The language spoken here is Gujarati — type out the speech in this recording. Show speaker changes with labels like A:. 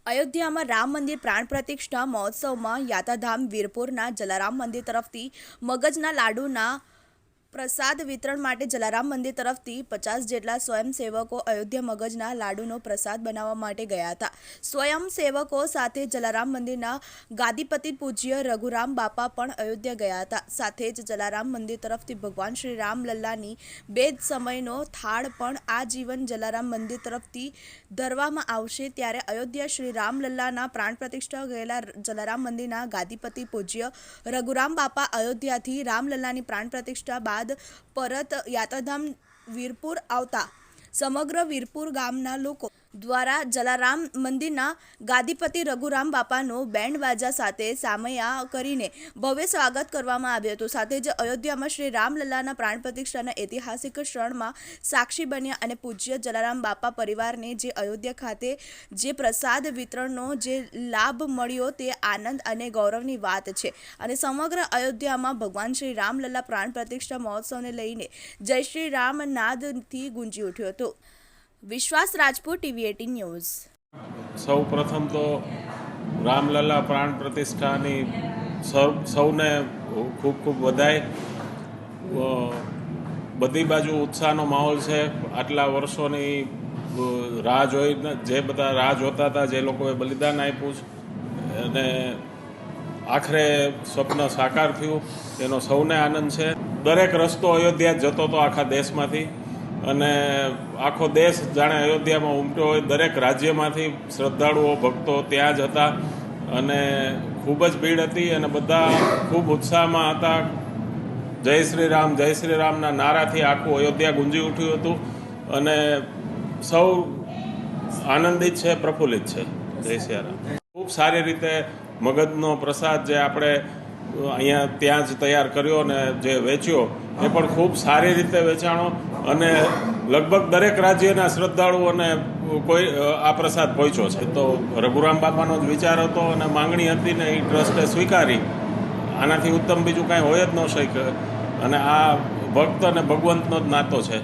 A: અયોધ્યામાં રામ મંદિર પ્રાણ પ્રતિષ્ઠા મહોત્સવમાં યાત્રાધામ વીરપુરના જલારામ મંદિર તરફથી મગજના લાડુના પ્રસાદ વિતરણ માટે જલારામ મંદિર તરફથી 50 જેટલા સ્વયંસેવકો અયોધ્યા મગજના લાડુનો પ્રસાદ બનાવવા માટે ગયા હતા। સ્વયંસેવકો સાથે જલારામ મંદિરના ગાદીપતિ પૂજ્ય રઘુરામ બાપા પણ અયોધ્યા ગયા હતા। સાથે જ જલારામ મંદિર તરફથી ભગવાન શ્રી રામલલ્લાની 2 સમયનો થાળ પણ આજીવન જલારામ મંદિર તરફથી ધરવામાં આવશે। ત્યારે અયોધ્યા શ્રી રામલલ્લાના પ્રાણ પ્રતિષ્ઠા ગયેલા જલારામ મંદિરના ગાદીપતિ પૂજ્ય રઘુરામ બાપા અયોધ્યાથી રામલલ્લાની પ્રાણ પ્રતિષ્ઠા બાદ પરત યાત્રાધામ વીરપુર આવતા સમગ્ર વીરપુર ગામના લોકો દ્વારા જલારામ મંદિરના ગાદીપતિ રઘુરામ બાપાનો બેન્ડ બાજા સાથે સામૈયા કરીને ભવ્ય સ્વાગત કરવામાં આવ્યું હતું। સાથે જ અયોધ્યામાં શ્રી રામલલ્લાના પ્રાણ પ્રતિષ્ઠાના ઐતિહાસિક ક્ષણમાં સાક્ષી બન્યા અને પૂજ્ય જલારામ બાપા પરિવારને જે અયોધ્યા ખાતે જે પ્રસાદ વિતરણનો જે લાભ મળ્યો તે આનંદ અને ગૌરવની વાત છે અને સમગ્ર અયોધ્યામાં ભગવાન શ્રી રામલલ્લા પ્રાણ પ્રતિષ્ઠા મહોત્સવને લઈને જય શ્રી રામ નાદથી ગુંજી ઉઠ્યો હતો। વિશ્વાસ રાજપૂત TV18 ન્યૂઝ।
B: સૌ પ્રથમ તો રામલલ્લા પ્રાણ પ્રતિષ્ઠાની સૌને ખૂબ ખૂબ વધાય। બધી બાજુ ઉત્સાહનો માહોલ છે। આટલા વર્ષોની રાહ જોઈને જે બધા રાહ જોતા હતા, જે લોકોએ બલિદાન આપ્યું છે અને આખરે સ્વપ્ન સાકાર થયું, એનો સૌને આનંદ છે। દરેક રસ્તો અયોધ્યા જ જતો હતો આખા દેશમાંથી અને આખો દેશ જાણે અયોધ્યામાં ઉમટ્યો હોય। દરેક રાજ્યમાંથી શ્રદ્ધાળુઓ ભક્તો ત્યાં જ હતા અને ખૂબ જ ભીડ હતી અને બધા ખૂબ ઉત્સાહમાં હતા। જય શ્રી રામના નારાથી આખું અયોધ્યા ગુંજી ઉઠ્યું હતું અને સૌ આનંદિત છે, પ્રફુલ્લિત છે। જય શ્રી રામ। ખૂબ સારી રીતે મગજનો પ્રસાદ જે આપણે અહીંયા ત્યાં જ તૈયાર કર્યો અને જે વેચ્યો એ પણ ખૂબ સારી રીતે વેચાણો અને લગભગ દરેક રાજ્યના શ્રદ્ધાળુઓને કોઈ આ પ્રસાદ પહોંચ્યો છે। તો રઘુરામ બાપાનો જ વિચાર હતો અને માંગણી હતી ને એ ટ્રસ્ટે સ્વીકારી। આનાથી ઉત્તમ બીજું કાંઈ હોય જ ન શકે અને આ ભક્ત અને ભગવંતનો જ નાતો છે।